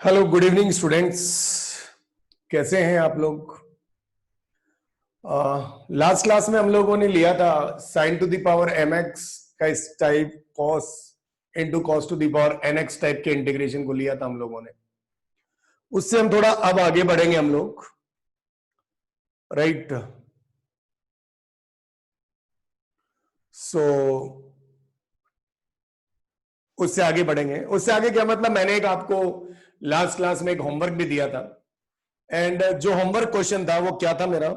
Hello, good evening students. कैसे हैं आप लोग? लास्ट क्लास में हम लोगों ने लिया था sine to the power mx का इस type cos into cos to the power nx type के इंटीग्रेशन को लिया था हम लोगों ने। उससे हम थोड़ा अब आगे बढ़ेंगे हम लोग, राइट। सो उससे आगे बढ़ेंगे। उससे आगे क्या मतलब, मैंने एक आपको लास्ट क्लास में एक होमवर्क भी दिया था, एंड जो होमवर्क क्वेश्चन था वो क्या था मेरा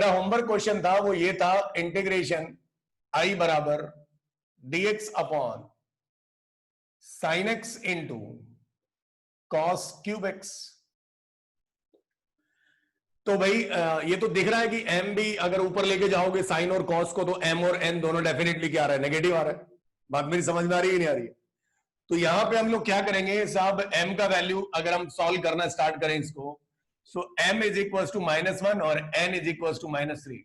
होमवर्क क्वेश्चन था वो ये था, इंटीग्रेशन आई बराबर dx upon sine x into cos cube x. तो भाई ये तो दिख रहा है कि m भी अगर ऊपर लेके जाओगे साइन और कॉस को, तो m और n दोनों डेफिनेटली क्या आ रहा है, नेगेटिव आ रहा है। बात मेरी समझ में आ रही है नहीं आ रही है? तो यहां पे हम लोग क्या करेंगे साहब, m का वैल्यू अगर हम सॉल्व करना स्टार्ट करें इसको, सो m इज इक्वल टू -1 और n इज इक्वल टू -3।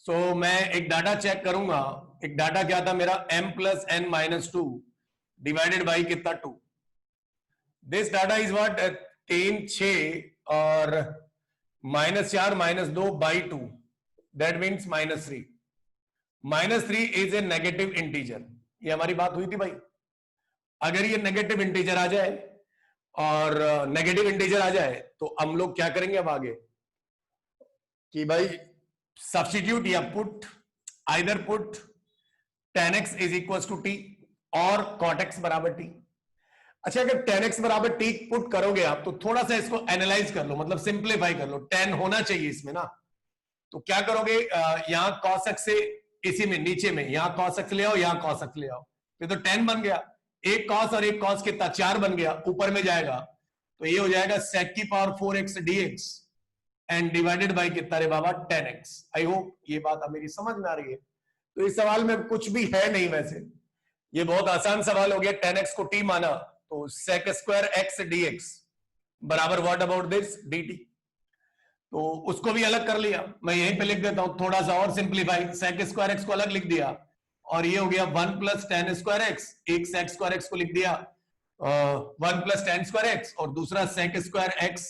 सो मैं एक डाटा चेक करूंगा। एक डाटा क्या था मेरा, m plus n minus 2 divided by कितना 2। दिस डाटा इज व्हाट, 3 6 और -4 -2 by 2, that means -3। -3 is a negative integer. ये हमारी बात हुई थी भाई। अगर ये नेगेटिव इंटीजर आ जाए और नेगेटिव इंटीजर आ जाए तो हम लोग क्या करेंगे अब आगे कि भाई सब्स्टिट्यूट या put, either put tan x is equal to T और cot x बराबर टी। अच्छा, अगर tan x बराबर टी पुट करोगे आप तो थोड़ा सा इसको एनालाइज कर लो, मतलब सिंप्लीफाई कर लो। tan होना चाहिए इसमें ना, तो क्या करोगे, यहां cos x से इसी में नीचे में यहां cos x ले आओ, यहां cos x ले आओ, ये तो tan बन गया। एक cos और एक cos कितना, 4 बन गया। ऊपर में जाएगा तो ये हो जाएगा sec की power 4x dx and divided by कितना रे बाबा, tan x। आई होप ये बात अब मेरी समझ में आ रही है। तो इस सवाल में कुछ भी है नहीं, वैसे ये बहुत आसान सवाल हो गया। tan x को t माना तो sec स्क्वायर x dx बराबर व्हाट अबाउट दिस dt। तो उसको भी अलग कर लिया, मैं यहीं पे लिख देता हूं थोड़ा सा और सिंप्लीफाई। sec स्क्वायर x को अलग लिख दिया और ये हो गया 1 प्लस tan स्क्वायर x। एक sec स्क्वायर x को लिख दिया 1 प्लस tan स्क्वायर x और दूसरा sec स्क्वायर x,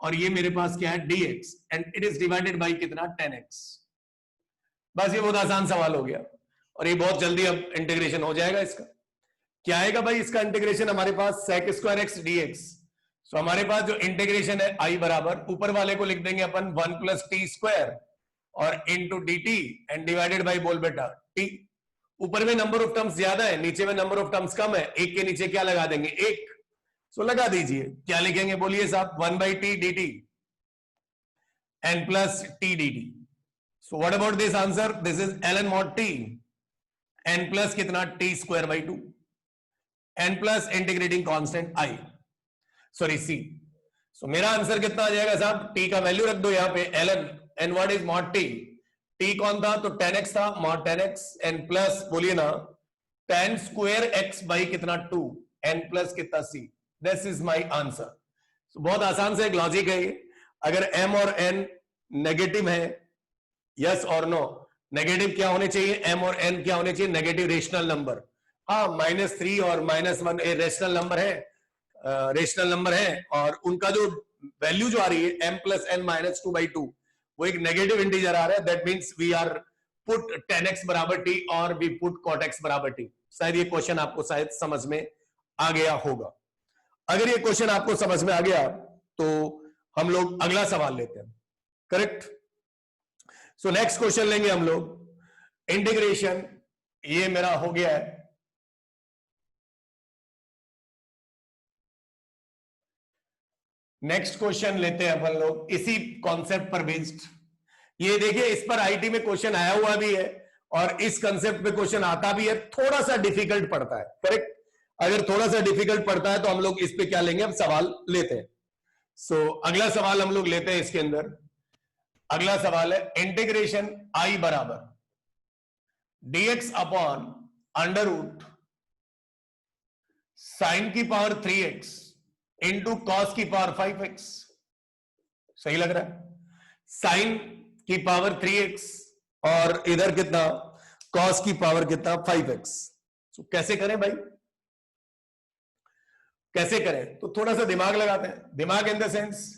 और ये मेरे पास क्या है dx and it is divided by कितना, tan x। बस ये बहुत आसान सवाल हो गया और ये बहुत जल्दी अब इंटीग्रेशन हो जाएगा। इसका क्या आएगा भाई, इसका इंटीग्रेशन हमारे पास sec स्क्वायर x dx। सो हमारे पास जो इंटीग्रेशन है आई बराबर, ऊपर वाले को लिख देंगे अपन 1 प्लस टी स्क्वायर और into dt and divided by, बोल बेटा, t। ऊपर में नंबर ऑफ टर्म्स ज्यादा है, नीचे में नंबर ऑफ टर्म्स कम है। एक के नीचे क्या लगा देंगे, एक। सो लगा दीजिए, क्या लिखेंगे बोलिए साहब, 1 by t dt and plus t dt। So what about this answer, this is ln mod t and plus कितना, t square by 2 and plus integrating constant i, sorry c। So मेरा आंसर कितना आ जाएगा साहब, t का value रख दो यहाँ पे, ln and what is mod t। t कौन था, तो tan x था, mod tan x and plus, बोलिए ना, tan स्क्वायर x बाई कितना 2 एन प्लस कितना c। This is my answer. बहुत आसान से एक लॉजिक है ये। अगर m और n नेगेटिव है, यस और नो, नेगेटिव क्या होने चाहिए, m और n क्या होने चाहिए, नेगेटिव रेशनल नंबर। हाँ, -3 और -1 रेशनल नंबर है, रेशनल नंबर है, और उनका जो वैल्यू जो आ रही है m प्लस n माइनस 2/2, वो एक नेगेटिव इंटीजर आ रहा है। That means we are put tan x बराबर t और वी पुट cot x बराबर t। शायद ये क्वेश्चन आपको शायद समझ में आ गया होगा। अगर ये क्वेश्चन आपको समझ में आ गया तो हम लोग अगला सवाल लेते हैं, करेक्ट। सो नेक्स्ट क्वेश्चन लेंगे हम लोग, इंटीग्रेशन, ये मेरा हो गया है। नेक्स्ट क्वेश्चन लेते हैं अपन लोग इसी कॉन्सेप्ट पर बेस्ड। ये देखिए, इस पर आईटी में क्वेश्चन आया हुआ भी है और इस कंसेप्ट पे क्वेश्चन आता भी है। थोड़ा सा डिफिकल्ट पड़ता है, करेक्ट। अगर थोड़ा सा डिफिकल्ट पड़ता है तो हम लोग इस पे क्या लेंगे, अब सवाल लेते हैं। सो अगला सवाल हम लोग लेते हैं इसके अंदर। अगला सवाल है, इंटीग्रेशन आई बराबर dx upon under root sine की पावर 3x इंटू कॉस की पावर 5x। सही लग रहा है, साइन की पावर 3x और इधर कितना, कॉस की पावर कितना, 5x। तो कैसे करें भाई, कैसे करें, तो थोड़ा सा दिमाग लगाते हैं। दिमाग इन द सेंस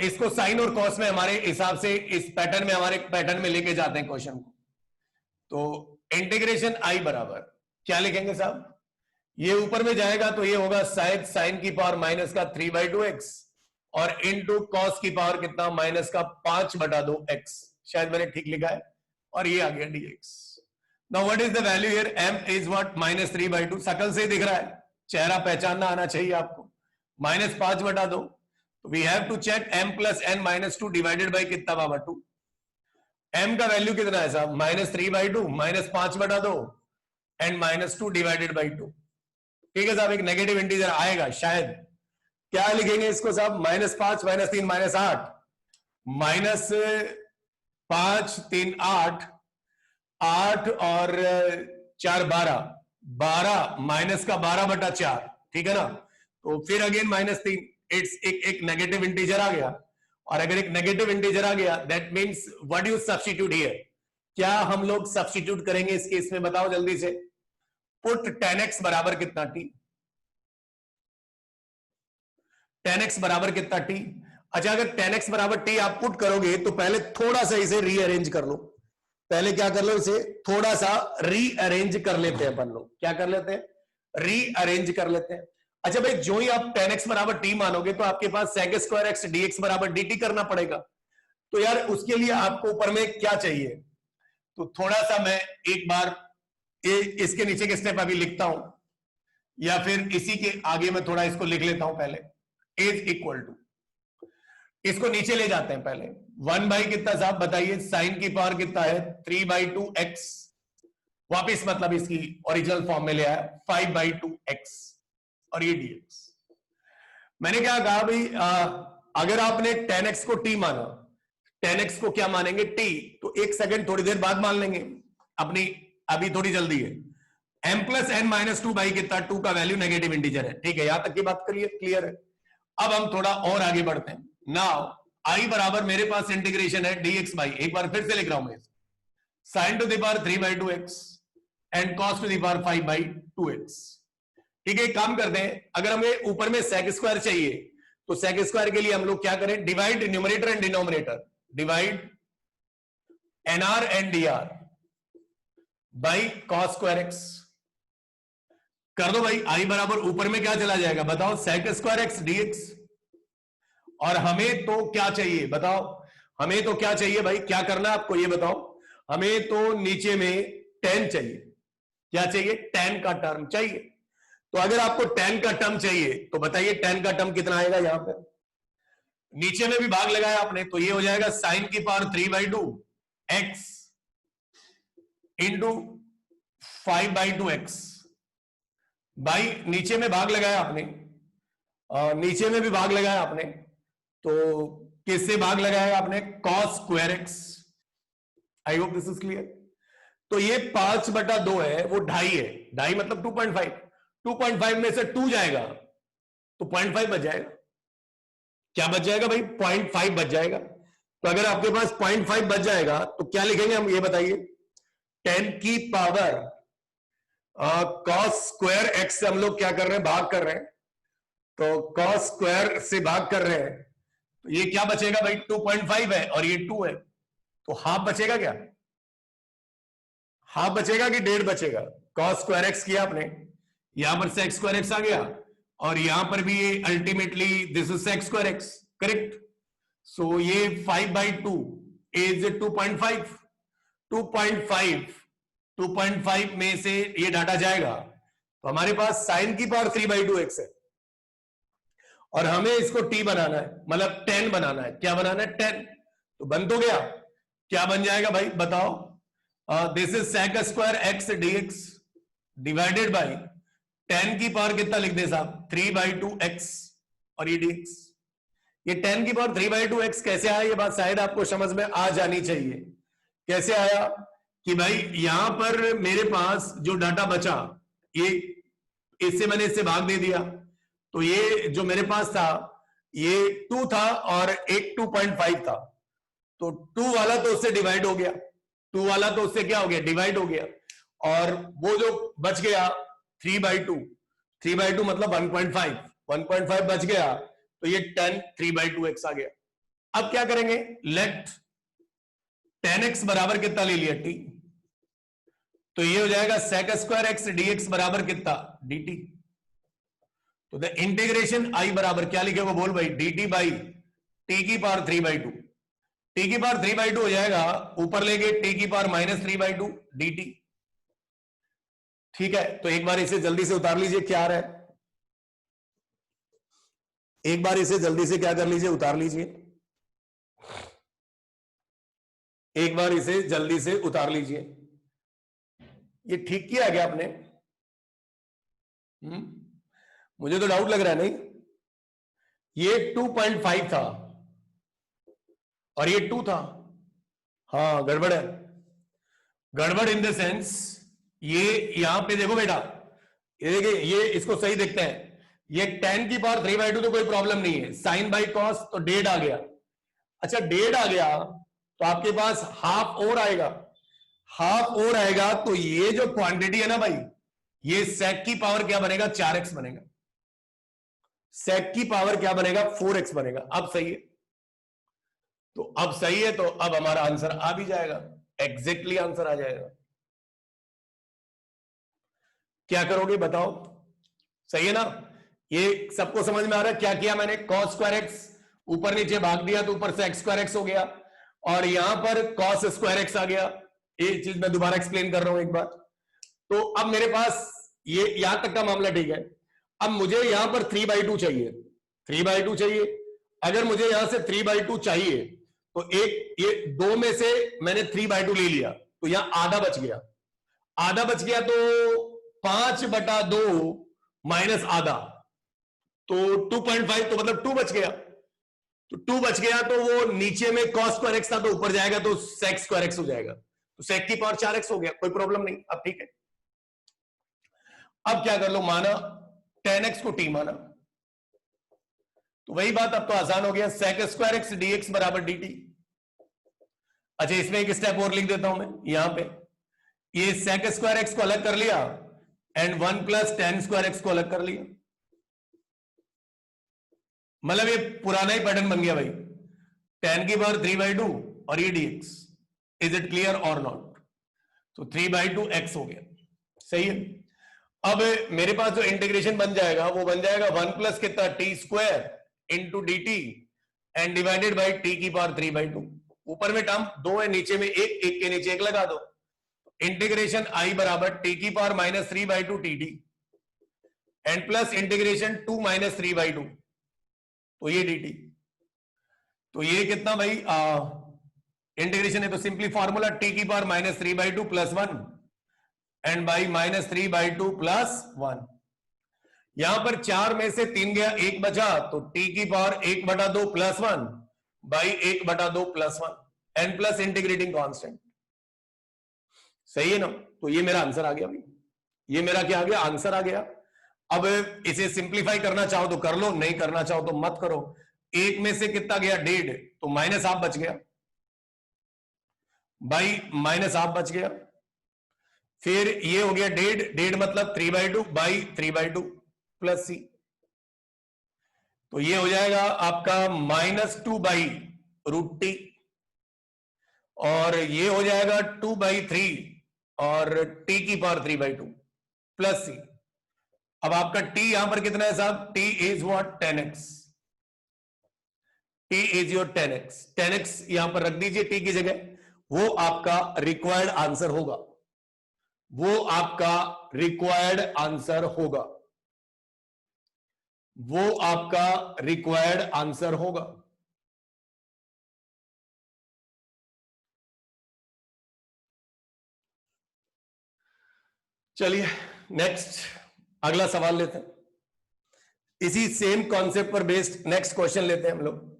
इसको साइन और कॉस में हमारे हिसाब से इस पैटर्न में, हमारे पैटर्न में लेके जाते हैं क्वेश्चन को। तो इंटीग्रेशन आई बराबर क्या लिखेंगे साहब, ये ऊपर में जाएगा तो ये होगा शायद साइन की पावर माइनस का 3/2x और इनटू कॉस की पावर कितना माइनस का 5/2x, शायद मैंने ठीक लिखा है, और ये आ गया dx। Now what is the value here, m is what -3/2, शकल से ही दिख रहा है, चेहरा पहचानना आना चाहिए आपको, -5/2, we have to check m plus n -2 divided by कितना बाबा 2, m का वैल्यू कितना है साहब -3/2 -5/2 एंड -2 डिवाइडेड बाई 2। ठीक है साहब, एक नेगेटिव इंटीजर आएगा शायद, क्या लिखेंगे इसको साहब, -5 -3 -8, -5 3 8, 8 और 4 12, 12 माइनस का 12/4, ठीक है ना, तो फिर अगेन -3, इट्स एक नेगेटिव इंटीजर आ गया, और अगर एक नेगेटिव इंटीजर आ गया that means what you substitute here, क्या हम लोग सब्स्टिट्यूट करेंगे इस केस में, बताओ जल्दी से, पुट tan x बराबर कितना t, tan x बराबर कितना t। अच्छा, अगर tan x बराबर t आप पुट करोगे तो पहले थोड़ा सा इसे रीअरेंज कर लो, पहले क्या कर लो, इसे थोड़ा सा रीअरेंज कर लेते हैं अपन लोग, क्या कर लेते हैं, रीअरेंज कर लेते हैं। अच्छा भाई, जो ही आप tan x बराबर t मानोगे तो आपके पास sec² x dx बराबर dt करना पड़ेगा, तो यार उसके लिए आपको ऊपर में क्या चाहिए, तो थोड़ा सा मैं एक बार इसके नीचे के स्टेप अभी लिखता हूं, या फिर इसी के आगे मैं थोड़ा इसको लिख लेता हूं पहले, इज इक्वल टू, इसको नीचे ले जाते हैं पहले, 1 कितना साहब बताइए, साइन की पावर कितना है 3/2x, वापिस मतलब इसकी ओरिजिनल फॉर्म में ले आया 5/2x, और ये dx। मैंने क्या कहा भाई, अगर आपने tan x को t माना, tan x को क्या मानेंगे t, तो एक सेकंड थोड़ी देर बाद मान लेंगे, अपनी अभी थोड़ी जल्दी है, m प्लस n -2 बाई कितना 2 का वैल्यू नेगेटिव इंटीजर है, ठीक है, यहां तक की बात क्लियर है। अब हम थोड़ा और आगे बढ़ते हैं। नाउ i बराबर मेरे पास इंटीग्रेशन है dx बाई, एक बार फिर से लिख रहा हूं मैं, sin to the power 3/2x and cos to the power 5/2x। ठीक है, काम करते हैं, अगर हमें ऊपर में sec² चाहिए तो sec² के लिए हम लोग क्या करें, divide numerator and denominator, divide nr and dr by cos² x कर दो भाई, i बराबर ऊपर में क्या चला जाएगा बताओ, sec² x dx, और हमें तो क्या चाहिए बताओ, हमें तो क्या चाहिए भाई, क्या करना है आपको ये बताओ, हमें तो नीचे में tan चाहिए, क्या चाहिए, tan का टर्म चाहिए। तो अगर आपको tan का टर्म चाहिए तो बताइए tan का टर्म कितना आएगा, यहां पर नीचे में भी भाग लगाया आपने, तो ये हो जाएगा sin की पावर 3/2x इंटू 5/2x भाई, नीचे में भाग लगाया आपने, नीचे में भी भाग लगाया आपने, तो किससे भाग लगाया आपने, cos² x। I hope this is clear. तो ये 5/2 है, वो 2.5 है, 2.5 मतलब 2.5, 2.5 में से 2 जाएगा तो 0.5 बच जाएगा, क्या बच जाएगा भाई, 0.5 बच जाएगा। तो अगर आपके पास 0.5 बच जाएगा तो क्या लिखेंगे हम, ये बताइए, 10 की पावर cos² x से हम लोग क्या कर रहे हैं, भाग कर रहे हैं, तो cos² से भाग कर रहे हैं, तो ये क्या बचेगा भाई, 2.5 है और ये 2 है, तो हाफ बचेगा, क्या हाफ बचेगा कि 1.5 बचेगा, cos² x किया आपने, यहां पर sec² x आ गया, और यहां पर भी ये ultimately this is sec² x, correct. So ये 5/2 इज 2.5, 2.5 में से ये डाटा जाएगा, तो हमारे पास sin की पावर 3/2x है, और हमें इसको t बनाना है, मतलब 10 बनाना है, क्या बनाना है 10, तो बन तो गया, क्या बन जाएगा भाई बताओ, this is sec² x dx divided by 10 की पावर कितना लिख दे साहब 3/2x, और ये dx, ये 10 की पावर 3/2x कैसे आया, ये बात शायद आपको समझ में आ जानी चाहिए। कैसे आया कि भाई यहां पर मेरे पास जो डाटा बचा, ये इससे मैंने इससे भाग दे दिया, तो ये जो मेरे पास था ये 2 था और एक 2.5 था, तो 2 वाला तो उससे डिवाइड हो गया, 2 वाला तो उससे क्या हो गया, डिवाइड हो गया, और वो जो बच गया 3/2, 3/2 मतलब 1.5, 1.5 बच गया तो ये 10 3/2x आ गया। अब क्या करेंगे, लेट 10x बराबर कितना ले लिया, t, तो ये हो जाएगा sec स्क्वायर x dx बराबर कितना, dt। तो द इंटीग्रेशन i बराबर क्या लिखे वो बोल भाई, dt बाई t की पावर 3/2, t की पावर 3/2 हो जाएगा, ऊपर लेके t की पावर -3/2 dt। ठीक है, तो एक बार इसे जल्दी से उतार लीजिए, क्या आ रहा है, एक बार इसे जल्दी से क्या कर लीजिए, उतार लीजिए, एक बार इसे जल्दी से उतार लीजिए। ये ठीक किया क्या आपने? मुझे तो डाउट लग रहा है, नहीं ये 2.5 था और ये 2 था। हाँ गड़बड़ है, गड़बड़ इन द सेंस, ये यहां पे देखो बेटा, ये देखिए, ये इसको सही देखते हैं, ये 10 की पावर 3/2 तो कोई प्रॉब्लम नहीं है, साइन बाई कॉस तो डेढ़ आ गया। अच्छा डेढ़ आ गया तो आपके पास हाफ और आएगा, हाफ और आएगा तो ये जो क्वांटिटी है ना भाई, ये सेक की पावर क्या बनेगा, 4x बनेगा, सेक की पावर क्या बनेगा, 4x बनेगा। अब सही है, तो अब सही है, तो अब हमारा आंसर आ भी जाएगा, एग्जैक्टली आंसर आ जाएगा। क्या करोगे बताओ, सही है ना? ये सबको समझ में आ रहा है? क्या किया मैंने, cos स्क्वायर एक्स ऊपर नीचे भाग दिया तो ऊपर से x स्क्वायर एक्स हो गया, और यहां पर cos स्क्वायर एक्स आ गया। ये चीज मैं दोबारा एक्सप्लेन कर रहा हूं एक बार। तो अब मेरे पास ये यहां तक का मामला ठीक है। अब मुझे यहां पर 3/2 चाहिए, 3/2 चाहिए। अगर मुझे यहां से 3/2 चाहिए तो एक ये दो में से मैंने 3/2 ले लिया, तो यहां आधा बच गया, आधा बच गया तो 5/2 माइनस आधा, तो 2.5, तो मतलब 2 बच गया, तो 2 बच गया तो वो नीचे में cos स्क्वायर एक्स था तो ऊपर जाएगा तो sec स्क्वायर एक्स हो जाएगा, तो sec की पावर 4x हो गया, कोई प्रॉब्लम नहीं। अब ठीक है, अब क्या कर लो, माना 10x को t माना, तो वही बात, अब तो आसान हो गया, sec स्क्वायर एक्स dx बराबर dt। अच्छा इसमें एक स्टेप और लिख देता हूं मैं यहां पे, ये sec स्क्वायर एक्स को अलग कर लिया एंड 1 + tan स्क्वायर एक्स को अलग कर लिया, मतलब ये पुराना ही पैटर्न बन गया भाई, tan की पावर 3/2 और ये dx। इज इट क्लियर और नॉट? तो 3/2 x हो गया, सही है। अब मेरे पास जो इंटीग्रेशन बन जाएगा वो बन जाएगा 1 + कितना, t square into dt and divided by t की पावर 3/2। ऊपर में टर्म दो है, नीचे में एक, एक के नीचे एक लगा दो, इंटीग्रेशन i बराबर t की power -3/2 dt and plus integration 2 - 3/2, तो ये dt। तो ये कितना भाई, इंटीग्रेशन है तो सिंपली फॉर्मूला t की पावर -3/2 + 1 एंड बाई -3/2 + 1। यहां पर 4 में से 3 गया, 1 बचा, तो t की power 1/2 + 1 by 1/2 + 1 n plus integrating constant. सही है ना? तो ये मेरा आंसर आ गया भाई, ये मेरा क्या आ गया, आंसर आ गया। अब इसे सिंप्लीफाई करना चाहो तो कर लो, नहीं करना चाहो तो मत करो। एक में से कितना गया, 1.5, तो -1/2 बच गया, बाई -1/2 बच गया, फिर ये हो गया 1.5 मतलब 3/2 बाई 3/2 प्लस c, तो ये हो जाएगा आपका -2/√t, और ये हो जाएगा 2/3 और t की पावर 3/2 प्लस c। अब आपका t यहां पर कितना है साहब, t is what, 10x, t is your 10x, 10x यहां पर रख दीजिए t की जगह, वो आपका रिक्वायर्ड आंसर होगा, वो आपका रिक्वायर्ड आंसर होगा, वो आपका रिक्वायर्ड आंसर होगा। चलिए नेक्स्ट अगला सवाल लेते हैं, इसी सेम कॉन्सेप्ट पर बेस्ड नेक्स्ट क्वेश्चन लेते हैं हम लोग।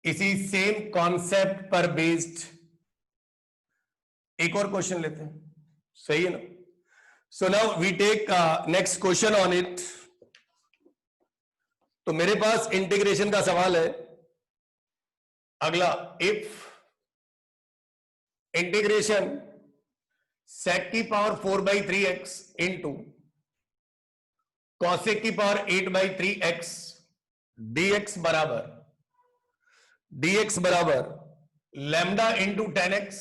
इसी सेम कॉन्सेप्ट पर बेस्ड एक और क्वेश्चन लेते हैं, सही है ना? So now we take next question on it. तो मेरे पास इंटीग्रेशन का सवाल है अगला, इफ इंटीग्रेशन सेक की पावर 4/3x इंटू कॉसेक की पावर 8/3x dx बराबर लैम्डा इंटू 10x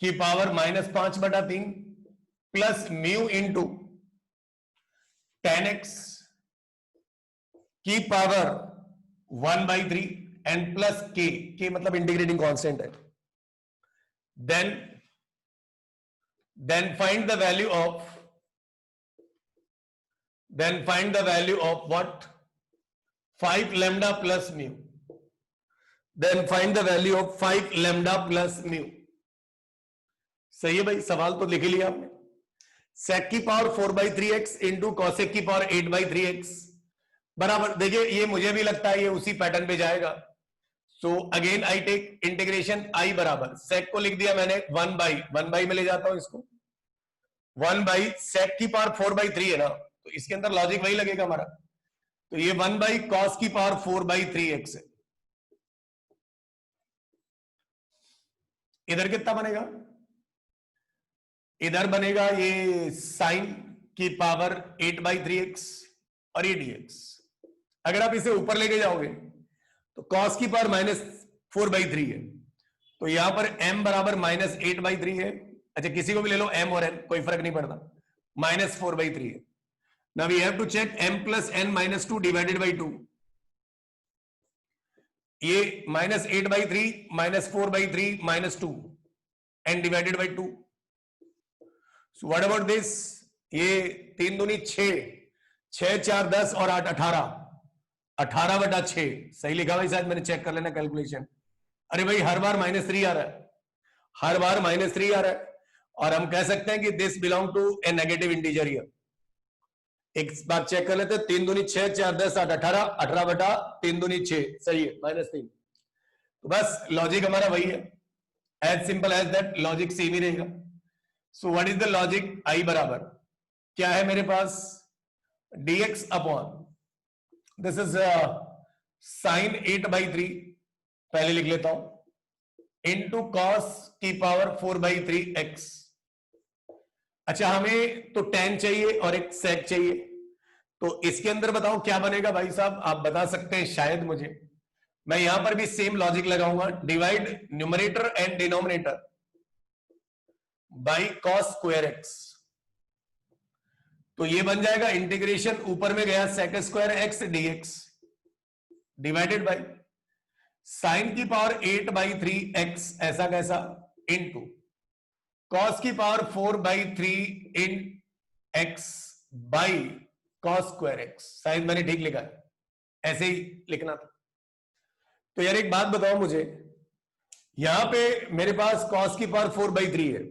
की power -5/3 plus mu into 10x की पावर 1/3 एंड प्लस के मतलब इंटीग्रेटिंग कांस्टेंट है। then find the value of what 5 lambda plus mu, then find the value of 5 lambda plus mu। सही है भाई, सवाल तो लिख लिया आपने। सेक की पावर 4/3x इंटू कॉसेक की पावर 8/3x बराबर, देखिए ये मुझे भी लगता है ये उसी पैटर्न पे जाएगा। So again I take integration I बराबर सेक को लिख दिया मैंने 1/1 में ले जाता हूं इसको 1 सेक की पावर 4/3 है ना, तो इसके अंदर लॉजिक वही लगेगा हमारा। तो ये 1 कॉस की पावर 4/3x है। इधर कितना बनेगा? इधर बनेगा ये साइन की पावर 8/3x और ये dx। अगर आप इसे ऊपर लेके जाओगे तो cos की पावर -4/3 है, तो यहां पर m बराबर -8/3 है। अच्छा किसी को भी ले लो m और n, कोई फर्क नहीं पड़ता, -4/3 है। Now we have to check m plus n -2 divided by 2। ये -8/3 -4/3 -2 n divided by 2। So what about this? ये 3 दूनी 6, 6 4 10 और 8 18, 18/6 सही लिखा भाई, शायद मैंने चेक कर लेना कैलकुलेशन। अरे भाई हर बार -3 आ रहा है, हर बार -3 आ रहा है, और हम कह सकते हैं कि this belong to a negative integer here. एक बार चेक कर लेते हैं, 3 दूनी 6 4 10 8 18, 18/3 दूनी 6 सही है, -3। तो बस लॉजिक हमारा वही है, as simple as that, logic same ही रहेगा। So what is the logic? I बराबर क्या है मेरे पास, dx upon this is sine 8/3 पहले लिख लेता हूं इंटू कॉस की पावर 4/3x। अच्छा हमें तो tan चाहिए और एक sec चाहिए, तो इसके अंदर बताओ क्या बनेगा भाई साहब, आप बता सकते हैं शायद मुझे। मैं यहां पर भी सेम लॉजिक लगाऊंगा, divide numerator and denominator by cos square x. तो ये बन जाएगा इंटीग्रेशन, ऊपर में गया sec square x dx divided by sine की पावर 8/3x ऐसा कैसा इंटू कॉस की power 4/3 in x by cos square x. शायद मैंने ठीक लिखा है, ऐसे ही लिखना था। तो यार एक बात बताओ मुझे, यहां पे मेरे पास कॉस की पावर 4/3 है,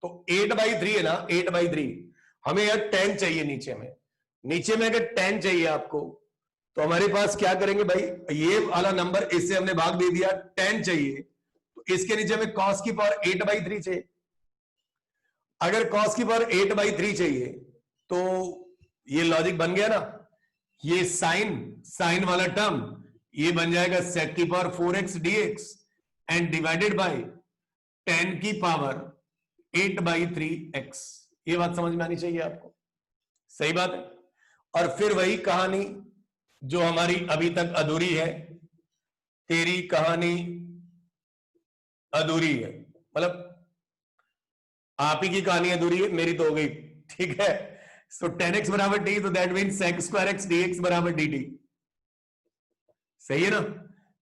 तो 8/3 है ना, 8/3। हमें यार 10 चाहिए नीचे में अगर 10 चाहिए आपको, तो हमारे पास क्या करेंगे भाई, ये वाला नंबर इससे हमने भाग दे दिया, 10 चाहिए तो इसके नीचे में cos की पावर 8/3 चाहिए। अगर cos की पावर 8/3 चाहिए तो ये लॉजिक बन गया ना, ये साइन वाला टर्म ये बन जाएगा sec की power 4x dx and divided by 10 की पावर 8/3x। ये बात समझ में आनी चाहिए आपको, सही बात है। और फिर वही कहानी जो हमारी अभी तक अधूरी है, तेरी कहानी अधूरी है, मतलब आप ही की कहानी अधूरी है, मेरी तो हो गई, ठीक है। सो 10x बराबर t, तो that mean sec square x dx बराबर dt, सही है ना।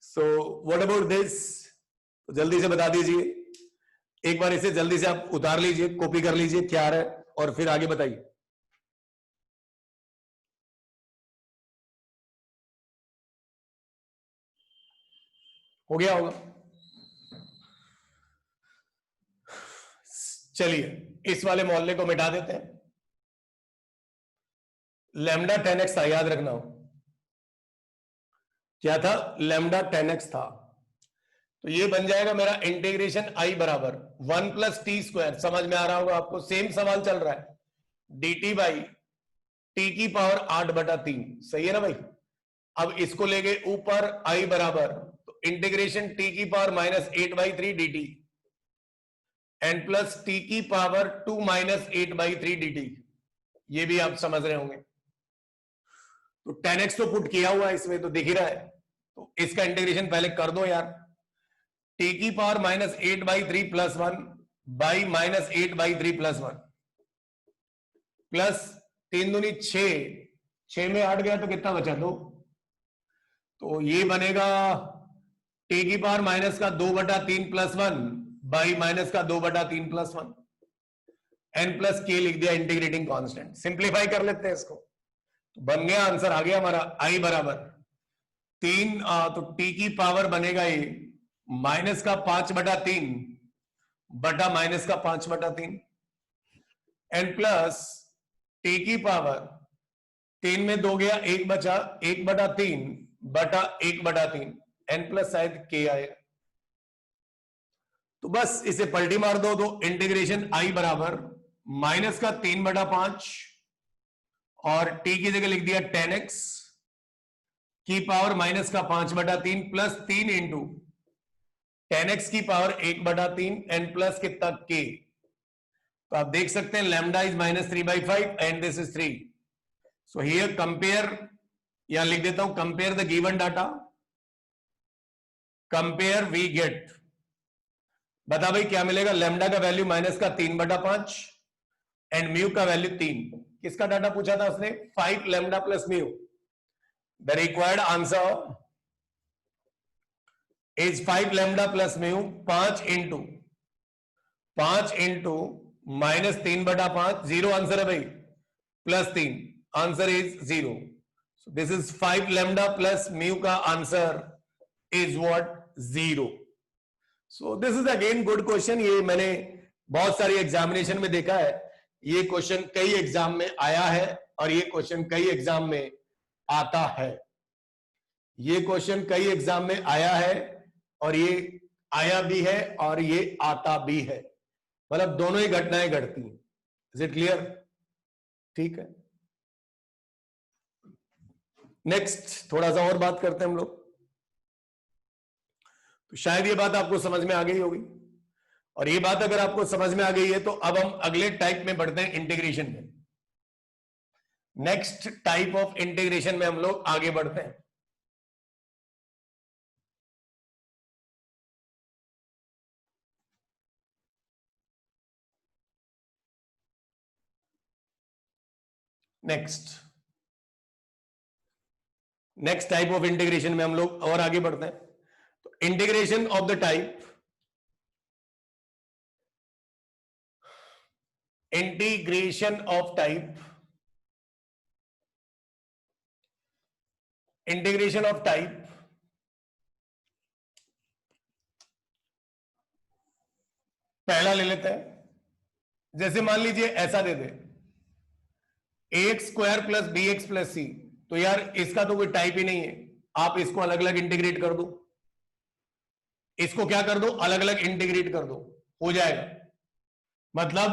सो व्हाट अबाउट दिस, तो जल्दी से बता दीजिए, एक बार इसे जल्दी से आप उतार लीजिए, कॉपी कर लीजिए क्या आ रहा है, और फिर आगे बताइए। हो गया होगा। चलिए इस वाले मोहल्ले को मिटा देते हैं। लैम्डा 10x था, याद रखना हो क्या था, लैम्डा 10x था। तो ये बन जाएगा मेरा इंटीग्रेशन आई बराबर 1 + t², समझ में आ रहा होगा आपको, सेम सवाल चल रहा है, dt बाई t की पावर 8/3, सही है ना भाई। अब इसको ले गए ऊपर आई बराबर, तो इंटीग्रेशन t की power -8/3 dt n plus T की पावर 2 माइनस 8/3 dt, ये भी आप समझ रहे होंगे। तो 10x तो पुट किया हुआ है इसमें, तो दिख ही रहा है, तो इसका इंटीग्रेशन पहले कर दो यार। टी की power minus 8/3 plus 1 by minus 8/3 plus 1 plus 3 दूनी 6, 6 में 8 गया तो कितना बचा 2, तो ये बनेगा टी की पावर माइनस का 2/3 प्लस 1 बाई माइनस का 2/3 प्लस 1, एन प्लस के लिख दिया इंटीग्रेटिंग कांस्टेंट। सिंप्लीफाई कर लेते हैं इसको, तो बन गया, आंसर आ गया हमारा आई बराबर 3, तो टी की पावर बनेगा ये माइनस का 5/3 बटा माइनस का 5/3, एन प्लस टी की पावर 3 में 2 गया 1 बचा 1/3 बटा 1/3, एन प्लस शायद के आएगा। तो बस इसे पलटी मार दो, तो इंटीग्रेशन आई बराबर माइनस का 3/5 और टी की जगह लिख दिया 10x की पावर माइनस का 5/3 प्लस 3 इंटू 10x की पावर 1/3 एन प्लस कितना के। तो आप देख सकते हैं lambda is -3/5 and this is 3। So here compare, यहां लिख देता हूं compare the given data, compare we get, बता भाई क्या मिलेगा। लैम्डा का वैल्यू माइनस का 3/5 एंड म्यू का वैल्यू 3। किसका डाटा पूछा था उसने, 5 lambda plus mu. The required answer is 5 lambda plus mu, 5 into minus 3/5, 0 answer है भाई, plus 3, answer is 0। So this is 5 lambda plus mu का answer is what, 0। So this is again good question, ये मैंने बहुत सारी examination में देखा है, ये क्वेश्चन कई एग्जाम में आया है और ये क्वेश्चन कई एग्जाम में आता है, ये क्वेश्चन कई एग्जाम में आया है और ये आया भी है और ये आता भी है, मतलब दोनों ही घटनाएं घटती हैं। Is it clear? ठीक है, नेक्स्ट थोड़ा सा और बात करते हैं हम लोग। तो शायद ये बात आपको समझ में आ गई होगी, और ये बात अगर आपको समझ में आ गई है तो अब हम अगले टाइप में बढ़ते हैं, इंटीग्रेशन में। नेक्स्ट टाइप ऑफ इंटीग्रेशन में हम लोग आगे बढ़ते हैं। नेक्स्ट टाइप ऑफ इंटीग्रेशन में हम लोग और आगे बढ़ते हैं। तो integration of the type integration of type पहला ले लेते हैं। जैसे मान लीजिए ऐसा दे दे ax² plus bx plus c, तो यार इसका तो कोई टाइप ही नहीं है, आप इसको अलग अलग इंटीग्रेट कर दो, इसको क्या कर दो, अलग अलग इंटीग्रेट कर दो, हो जाएगा। मतलब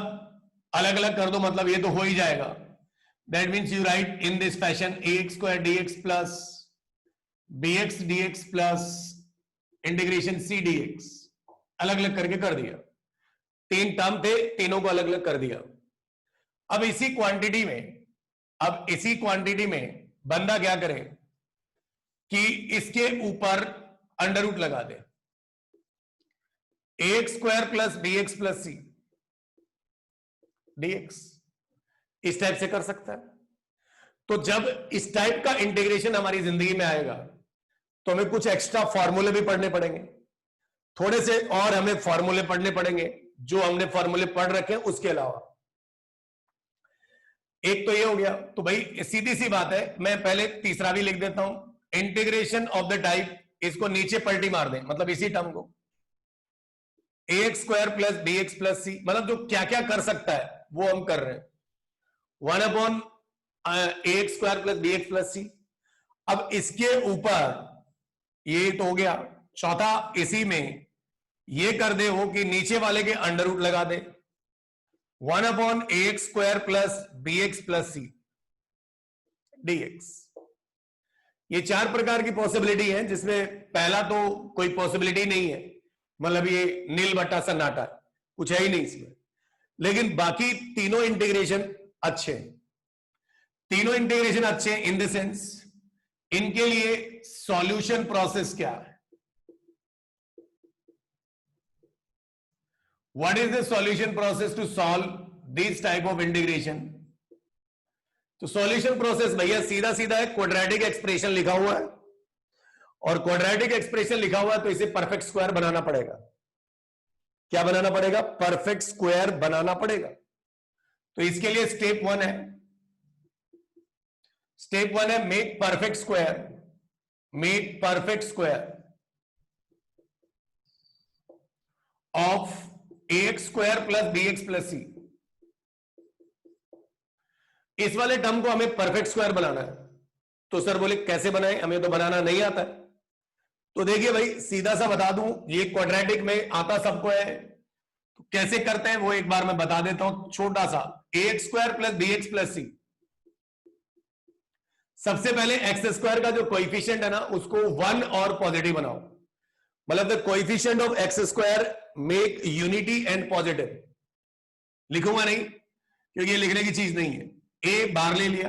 अलग अलग कर दो, मतलब ये तो हो ही जाएगा। That means you right in this fashion ax² dx plus bx dx plus integration c dx, अलग अलग करके कर दिया। 3 टर्म थे, तीनों को अलग अलग कर दिया। अब इसी क्वांटिटी में बंदा क्या करे कि इसके ऊपर अंडर रूट लगा दे, ax² plus bx plus c dx, इस टाइप से कर सकता है। तो जब इस टाइप का इंटीग्रेशन हमारी जिंदगी में आएगा तो हमें कुछ एक्स्ट्रा फॉर्मूले भी पढ़ने पड़ेंगे, थोड़े से और हमें फॉर्मूले पढ़ने पड़ेंगे जो हमने फॉर्मूले पढ़ रखे हैं उसके अलावा। एक तो ये हो गया, तो भाई सीधी सी बात है, मैं पहले तीसरा भी लिख देता हूं, इंटीग्रेशन ऑफ द टाइप, इसको नीचे पलटी मार दें, मतलब इसी टर्म को ax² plus bx plus c, मतलब जो क्या क्या कर सकता है वो हम कर रहे हैं, 1/ax² plus bx plus c। अब इसके ऊपर ये तो हो गया, चौथा इसी में ये कर दे हो कि नीचे वाले के अंडर रूट लगा दे, 1/ax² plus bx plus c dx। ये 4 प्रकार की पॉसिबिलिटी है, जिसमें पहला तो कोई पॉसिबिलिटी नहीं है, मतलब ये नील बट्टा सन्नाटा, कुछ है ही नहीं इसमें। लेकिन बाकी तीनों इंटीग्रेशन अच्छे हैं, तीनों इंटीग्रेशन अच्छे हैं इन द सेंस इनके लिए सॉल्यूशन प्रोसेस क्या है, what is the solution process to solve this type of integration. तो सॉल्यूशन प्रोसेस भैया सीधा सीधा है, क्वाड्रेटिक एक्सप्रेशन लिखा हुआ है और क्वाड्रेटिक एक्सप्रेशन लिखा हुआ है तो इसे परफेक्ट स्क्वायर बनाना पड़ेगा। क्या बनाना पड़ेगा? परफेक्ट स्क्वायर बनाना पड़ेगा। तो इसके लिए स्टेप 1 है, स्टेप 1 है make perfect square, make perfect square of ax square plus bx plus c। इस वाले टर्म को हमें परफेक्ट स्क्वायर बनाना है। तो सर बोले कैसे बनाए, हमें तो बनाना नहीं आता है। तो देखिए भाई सीधा सा बता दूं, ये क्वाड्रेटिक में आता सबको है, तो कैसे करते हैं वो एक बार मैं बता देता हूं। छोटा सा ax square plus bx plus c, सबसे पहले एक्स स्क्वायर का जो कोएफिशिएंट है ना उसको 1 और पॉजिटिव बनाओ, मतलब the coefficient of x square make unity and positive. लिखूंगा नहीं क्योंकि ये लिखने की चीज नहीं है। ए बाहर ले लिया,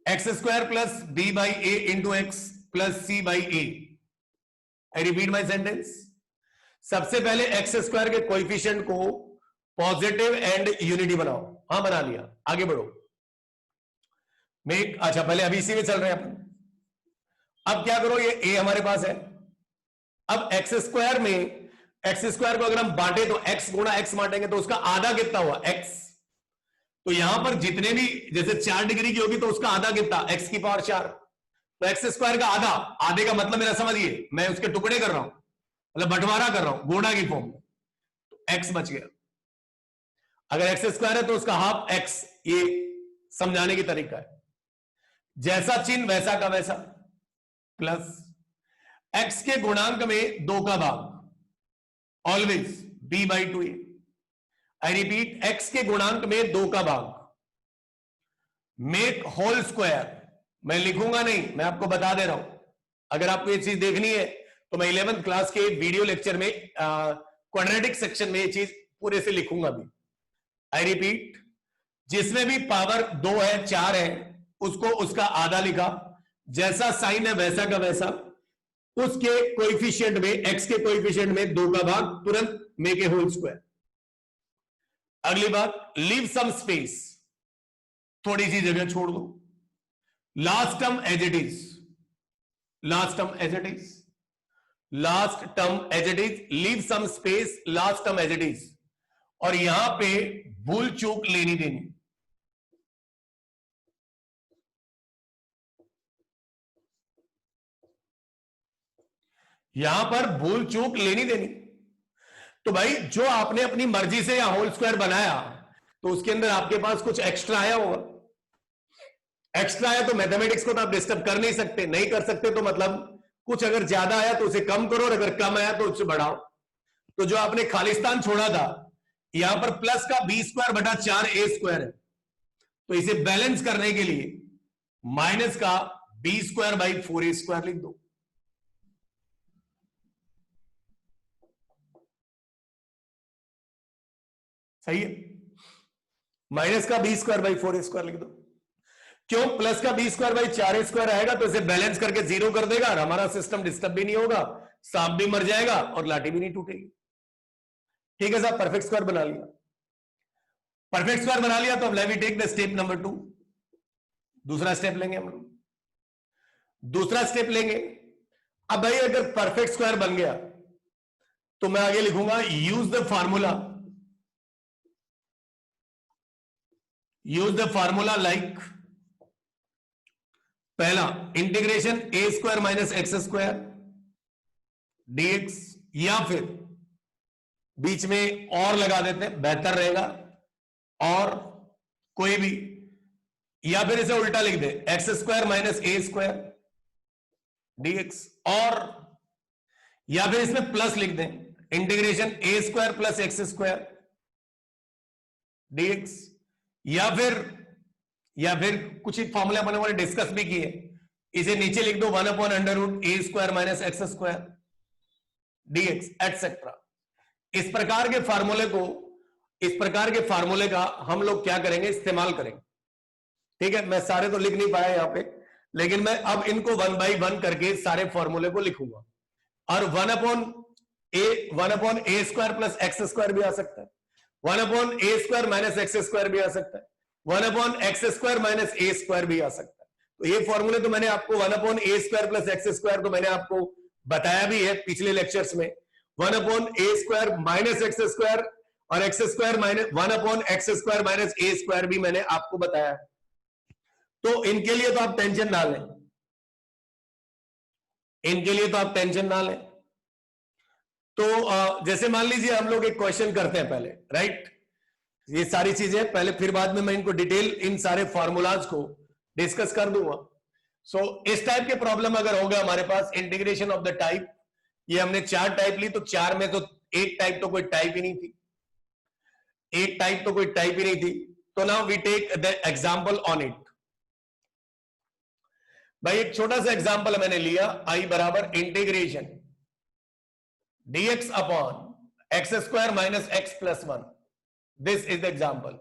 x square plus b by a into x plus c by a. I repeat my sentence, सबसे पहले एक्स स्क्वायर के कोएफिशिएंट को पॉजिटिव एंड यूनिटी बनाओ। हां बना लिया, आगे बढ़ो। मेक, अच्छा पहले अभी इसी में चल रहे हैं अपन। अब क्या करो, ये ए हमारे पास है। अब एक्स स्क्वायर में, एक्स स्क्वायर को अगर हम बांटे तो एक्स गुणा एक्स बांटेंगे तो उसका आधा कितना हुआ? एक्स। तो यहां पर जितने भी, जैसे 4 डिग्री की होगी तो उसका आधा कितना? एक्स की पावर 4। तो एक्स स्क्वायर का आधा, आधे का मतलब मेरा समझिए मैं उसके टुकड़े कर रहा हूं, मतलब बंटवारा कर रहा हूं गुणा की फॉर्म में, तो एक्स बच गया। अगर एक्स स्क्वायर है तो उसका हाफ एक्स, ये समझाने की तरीका है। जैसा चिन्ह वैसा का वैसा, प्लस एक्स के गुणांक में 2 का भाग, always b by 2a। I repeat, x के गुणांक में 2 का भाग, मेक होल स्क्वायर। मैं लिखूंगा नहीं, मैं आपको बता दे रहा हूं। अगर आपको ये चीज देखनी है तो मैं 11th क्लास के वीडियो लेक्चर में क्वाड्रेटिक सेक्शन में ये चीज पूरे से लिखूंगा भी। आई रिपीट, जिसमें भी पावर 2 है 4 है उसको उसका आधा लिखा, जैसा साइन है वैसा का वैसा, उसके कोएफिशिएंट में, एक्स के कोएफिशिएंट में 2 का भाग, तुरंत मेक ए होल स्क्वायर। अगली बात, लीव सम स्पेस, थोड़ी सी जगह छोड़ दो। Last term as it is, last term as it is, last term as it is, leave some space, last term as it is. और यहां पे भूल चूक लेनी देनी, यहां पर भूल चूक लेनी देनी। तो भाई जो आपने अपनी मर्जी से या होल स्क्वायर बनाया तो उसके अंदर आपके पास कुछ एक्स्ट्रा आया होगा। एक्स्ट्रा आया तो मैथमेटिक्स को तो आप डिस्टर्ब कर नहीं सकते, नहीं कर सकते तो मतलब कुछ अगर ज्यादा आया तो उसे कम करो और अगर कम आया तो उसे बढ़ाओ। तो जो आपने खालिस्तान छोड़ा था, यहां पर प्लस का बी स्क्वायर बटा 4 ए स्क्वायर है, तो इसे बैलेंस करने के लिए माइनस का b square by 4 a square लिख दो। सही है, माइनस का b square by 4 a square लिख दो। क्यों? प्लस का b square by 4 a square आएगा तो इसे बैलेंस करके 0 कर देगा और हमारा सिस्टम डिस्टर्ब भी नहीं होगा, सांप भी मर जाएगा और लाठी भी नहीं टूटेगी। ठीक है साहब, परफेक्ट स्क्वायर बना लिया। परफेक्ट स्क्वायर बना लिया तो अब let me take the step number 2। दूसरा स्टेप लेंगे हम लोग, दूसरा स्टेप लेंगे। अब भाई अगर परफेक्ट स्क्वायर बन गया तो मैं आगे लिखूंगा use the formula, use the formula like, पहला integration a square minus x square dx, या फिर बीच में और लगा देते हैं बेहतर रहेगा, और कोई भी, या फिर इसे उल्टा लिख दे x square minus a square dx, और या फिर इसमें प्लस लिख दें integration a square plus x square dx, या फिर कुछ एक फॉर्मूला अपन लोगों ने डिस्कस भी किए, इसे नीचे लिख दो 1/√a square minus x square dx etcetera. इस प्रकार के फार्मूले का हम लोग क्या करेंगे, इस्तेमाल करेंगे। ठीक है, मैं सारे तो लिख नहीं पाया यहां पे, लेकिन मैं अब इनको 1 बाई 1 करके सारे फॉर्मूले को लिखूंगा। और 1/a square plus x square भी आ सकता है, 1/a square minus x square भी आ सकता है, 1/x square minus a square भी आ सकता है। तो ये फॉर्मूले तो मैंने आपको 1/a square plus x square तो मैंने आपको बताया भी है पिछले लेक्चर्स में। 1/a square minus x square और x square minus 1/x square minus a square भी मैंने आपको बताया है। तो इनके लिए तो आप टेंशन ना लें, तो जैसे मान लीजिए हम लोग एक क्वेश्चन करते हैं पहले, राइट। ये सारी चीजें पहले, फिर बाद में मैं इनको डिटेल इन सारे फॉर्मूलाज को डिस्कस कर दूंगा। सो इस टाइप के प्रॉब्लम अगर होगा हमारे पास, इंटीग्रेशन ऑफ द टाइप, ये हमने 4 टाइप ली, तो 4 में तो एक टाइप तो कोई टाइप ही नहीं थी, तो now we take the example on it. भाई एक छोटा सा एग्जांपल मैंने लिया, i बराबर integration dx upon x square minus x plus 1, this is the example.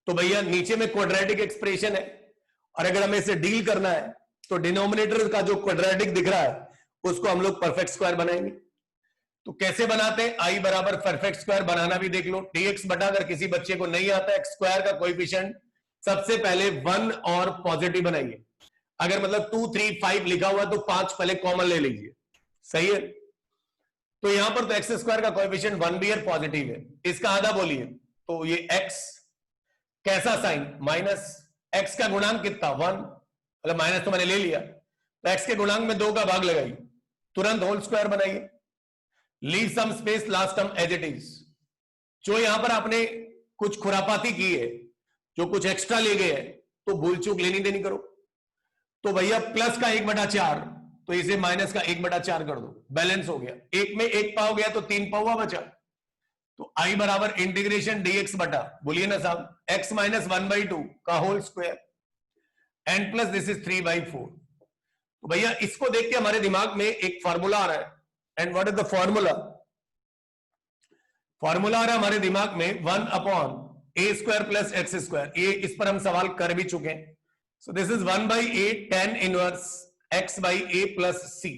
तो भैया नीचे में क्वाड्रेटिक एक्सप्रेशन है, और अगर हमें इसे डील करना है तो डिनोमिनेटर का जो क्वाड्रेटिक दिख रहा है उसको हम लोग परफेक्ट स्क्वायर बनाएंगे। तो कैसे बनाते हैं, i बराबर परफेक्ट स्क्वायर बनाना भी देख लो। dx बटा, अगर किसी बच्चे को नहीं आता एक्स स्क्वायर का कोएफिशिएंट, सबसे पहले 1 और पॉजिटिव बनाइए। अगर मतलब 2 3 5 लिखा हुआ तो 5 पहले कॉमन ले लीजिए, सही है। तो यहां पर तो एक्स स्क्वायर का कोएफिशिएंट 1 भी है, पॉजिटिव है, इसका आधा बोलिए, तो ये x कैसा साइन, माइनस x का गुणांक कितना 1, मतलब माइनस तो मैंने ले लिया, तो x के गुणांक में 2 का भाग लगाइए, तुरंत होल स्क्वायर बनाइए, leave some space, last term as it is. जो यहां पर आपने कुछ खुरापाती की है, जो कुछ एक्स्ट्रा ले गए हैं, तो भूल चूक लेनी देनी करो। तो भैया प्लस का 1/4, तो इसे माइनस का 1/4 कर दो, बैलेंस हो गया। एक में एक पाव गया तो 3 पावा बचा। तो i बराबर इंटीग्रेशन dx बटा, बोलिए ना साहब, x माइनस 1/2 का whole square and plus this is 3/4। तो भैया इसको देख के हमारे दिमाग में एक फॉर्मूला आ रहा है, and what is the formula आ रहा है हमारे दिमाग में 1/a square plus x square. ये इस पर हम सवाल कर भी चुके हैं। सो this is 1/a tan inverse x by a plus c,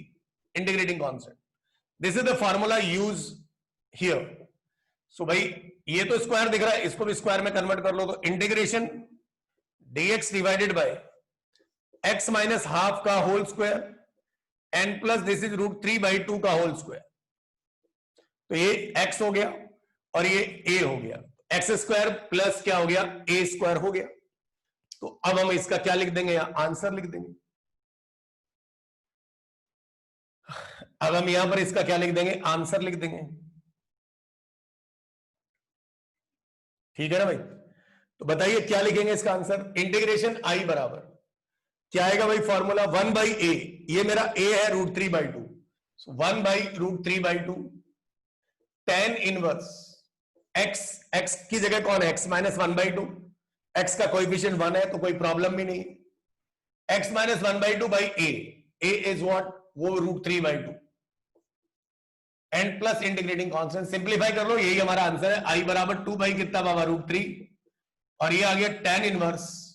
integrating constant. This is the formula used here. So भाई ये तो स्क्वायर दिख रहा है, इसको भी स्क्वायर में कन्वर्ट कर लो, तो integration dx divided by x minus half का whole square and plus this is √3/2 का होल स्क्वायर। तो ये x हो गया और ये a हो गया, x स्क्वायर प्लस क्या हो गया, a स्क्वायर हो गया। तो अब हम इसका क्या लिख देंगे, यहां आंसर लिख देंगे। अब हम यहां पर इसका क्या लिख देंगे, आंसर लिख देंगे, ठीक है ना भाई। तो बताइए क्या लिखेंगे इसका आंसर, इंटीग्रेशन i बराबर क्या आएगा भाई, फॉर्मूला 1/a, ये मेरा a है √3/2, सो 1/√3/2 tan इनवर्स x की जगह कौन है, x माइनस 1/2, x का कोएफिशिएंट 1 है तो कोई प्रॉब्लम भी नहीं, x minus 1/2 by a is what, वो √3/2 and plus integrating constant. Simplify कर लो, यही हमारा आंसर है, i बराबर 2 बाई कितना बाबा, √3, और ये आ गया tan inverse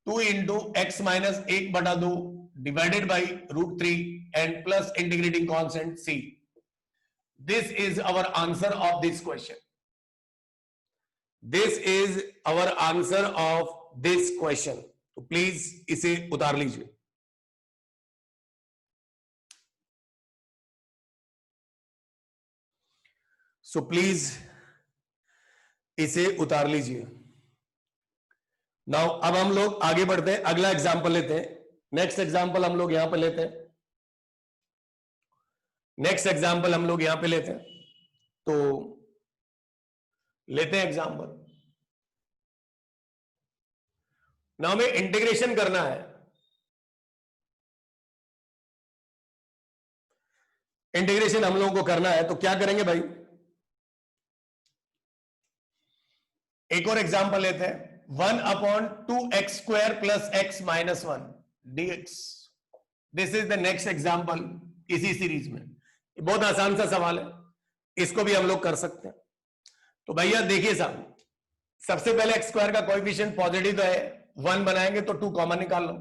2 into x minus 1/2 divided by √3 and plus integrating constant c। This is our answer of this question, this is our answer of this question. तो प्लीज इसे उतार लीजिए। सो प्लीज इसे उतार लीजिए। नाउ अब हम लोग आगे बढ़ते हैं, अगला एग्जांपल लेते हैं। नेक्स्ट एग्जांपल हम लोग यहां पे लेते हैं, तो लेते हैं एग्जांपल। नाउ हमें इंटीग्रेशन करना है, इंटीग्रेशन हम लोगों को करना है, तो क्या करेंगे भाई, एक और एग्जांपल लेते हैं, 1/2x² plus x minus 1 dx। This is the next example इसी सीरीज में। बहुत आसान सा सवाल है, इसको भी हम लोग कर सकते हैं। तो भैया देखिए साहब, सबसे पहले एक्स स्क्वायर का कोएफिशिएंट पॉजिटिव तो है, 1 बनाएंगे तो 2 कॉमन निकाल लो,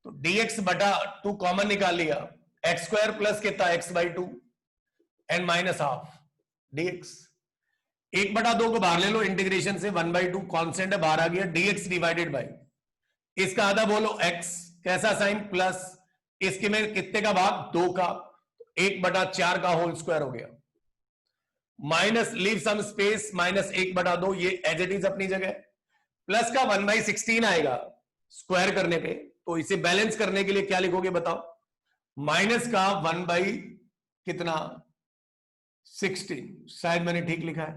तो dx बटा 2 कॉमन निकाल लिया, एक्स स्क्वायर प्लस कितना x/2 and minus half dx। 1/2 को बाहर ले लो इंटीग्रेशन से, 1/2 कांस्टेंट है बाहर आ गया, dx डिवाइडेड बाय इसका आधा बोलो x, कैसा साइन प्लस, इसके में कितने का भाग 2 का, 1/4 का होल स्क्वायर हो गया, minus leave some space minus 1/2, ये एज इट इज अपनी जगह, प्लस का 1/16 आएगा स्क्वायर करने पे, तो इसे बैलेंस करने के लिए क्या लिखोगे बताओ, माइनस का 1/कितना 16, शायद मैंने ठीक लिखा है,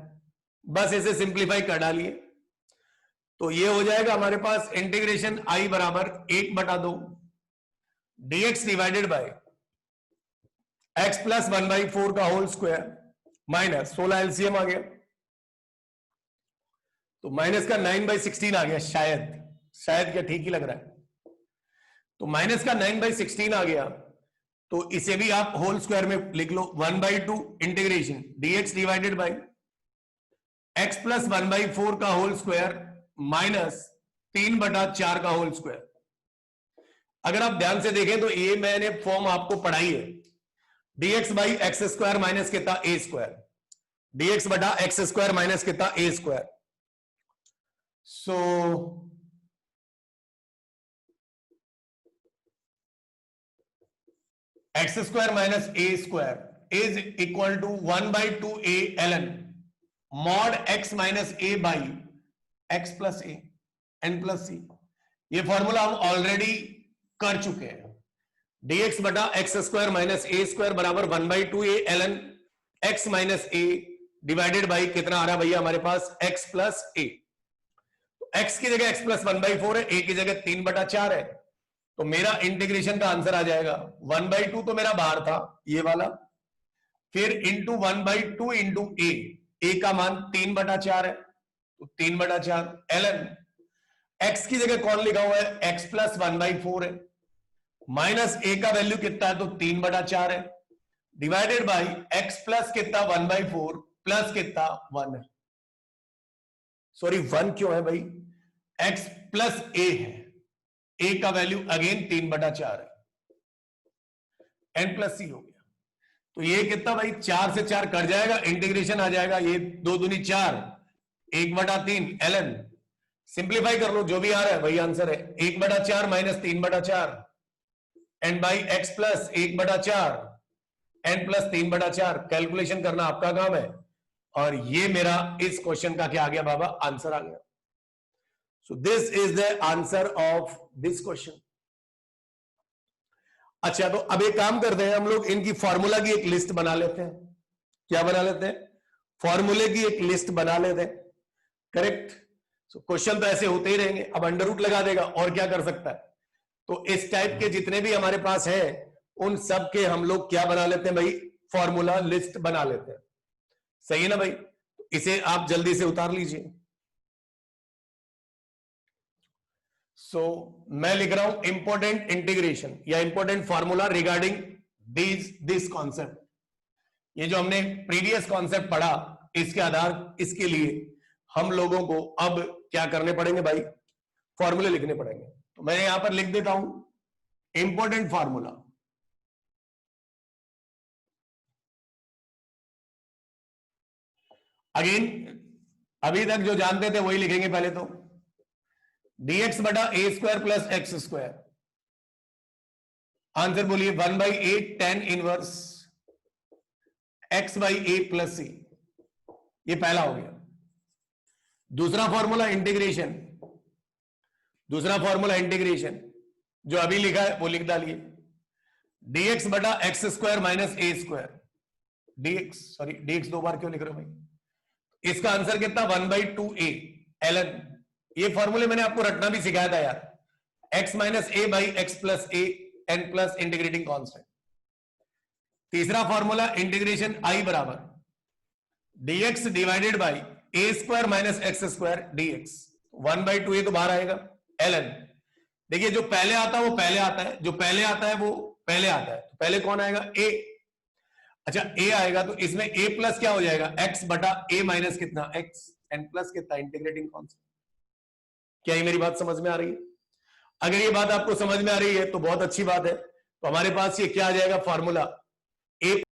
बस इसे सिंप्लीफाई कर डालिए, तो ये हो जाएगा हमारे पास इंटीग्रेशन आई बराबर 1/2 dx divided by x plus 1/4 का होल स्क्वायर माइनस 16 एलसीएम आ गया, तो माइनस का 9/16 आ गया, शायद क्या ठीक ही लग रहा है, तो माइनस का 9/16 आ गया, तो इसे भी आप होल स्क्वायर में लिख लो, 1/2 integration dx divided by x plus 1/4 का होल स्क्वायर माइनस 3/4 का होल स्क्वायर। अगर आप ध्यान से देखें तो ये मैंने फॉर्म आपको पढ़ाई है, dx by x square minus कितना a स्क्वायर, dx बटा एक्स स्क्वायर माइनस कितना a square, so x square minus a square is equal to 1/2a ln mod x minus a by x plus a n plus c। ये formula हम already कर चुके हैं, dx बटा x square minus a square बराबर 1/2a ln x minus a divided by कितना आ रहा है भैया हमारे पास x प्लस a, तो x की जगह x प्लस 1/4 है, a की जगह 3/4 है, तो मेरा इंटीग्रेशन का आंसर आ जाएगा 1/2 तो मेरा बाहर था ये वाला, फिर इंटू 1/2 इंटू a का मान 3/4 है, तो 3/4 ln x की जगह कौन लिखा हुआ है x प्लस 1/4 है, माइनस a का वैल्यू कितना है तो 3/4 है, डिवाइडेड बाई x प्लस कितना 1/4 प्लस कितना 1 है, सॉरी 1 क्यों है भाई, x प्लस a है, a का वैल्यू अगेन 3/4 है, n प्लस c हो गया, तो ये कितना भाई 4 से 4 कट जाएगा, इंटीग्रेशन आ जाएगा, ये 2 दूनी 4, 1/3 ln, सिंप्लीफाई कर लो जो भी आ रहा है वही आंसर है, 1/4 minus 3/4 n by x plus 1/4 n plus 3/4, calculation करना आपका काम है, और ये मेरा इस क्वेश्चन का क्या आ गया बाबा, आंसर आ गया। सो this is the answer of this question. अच्छा, तो अब एक काम करते हैं हम लोग, इनकी फॉर्मूला की एक लिस्ट बना लेते हैं, क्या बना लेते हैं, फॉर्मूले की एक लिस्ट बना लेते हैं, करेक्ट। सो क्वेश्चन तो ऐसे होते ही रहेंगे, अब अंडर रूट लगा देगा और क्या कर सकता है, तो इस टाइप के जितने भी हमारे पास है उन सब के हम लोग क्या बना लेते हैं भाई, फॉर्मूला लिस्ट बना लेते हैं, सही है ना भाई, इसे आप जल्दी से उतार लीजिए। सो मैं लिख रहा हूं इंपॉर्टेंट इंटीग्रेशन या important formula regarding this concept, ये जो हमने प्रीवियस कॉन्सेप्ट पढ़ा इसके आधार, इसके लिए हम लोगों को अब क्या करने पड़ेंगे भाई, फॉर्मूले लिखने पड़ेंगे। तो मैं यहां पर लिख देता हूं इंपॉर्टेंट फॉर्मूला, अगेन अभी तक जो जानते थे वही लिखेंगे, पहले तो dx बटा a square plus x square, answer बोलिए 1/8 tan inverse x by a plus c, ये पहला हो गया। दूसरा फॉर्मूला इंटीग्रेशन, दूसरा फॉर्मूला इंटीग्रेशन जो अभी लिखा है वो लिख डालिए, dx बटा x square minus a square dx, sorry dx 2 बार क्यों लिख रहे हो भाई, इसका आंसर कितना 1/2a ln, ये फॉर्मूले मैंने आपको रटना भी सिखाया था यार, x minus a by x plus a n plus integrating constant. तीसरा फॉर्मूला इंटीग्रेशन i बराबर dx divided by a square minus x square dx, 1/2a तो बाहर आएगा ln, देखिए जो पहले आता है वो पहले आता है, जो पहले आता है वो पहले आता है, तो पहले कौन आएगा a, अच्छा a आएगा तो इसमें a प्लस क्या हो जाएगा, x बटा a माइनस कितना x, n प्लस कितना, इंटीग्रेटिंग कॉन्सेप्ट। क्या ये मेरी बात समझ में आ रही है? अगर ये बात आपको समझ में आ रही है तो बहुत अच्छी बात है। तो हमारे पास ये क्या आ जाएगा फॉर्मूला,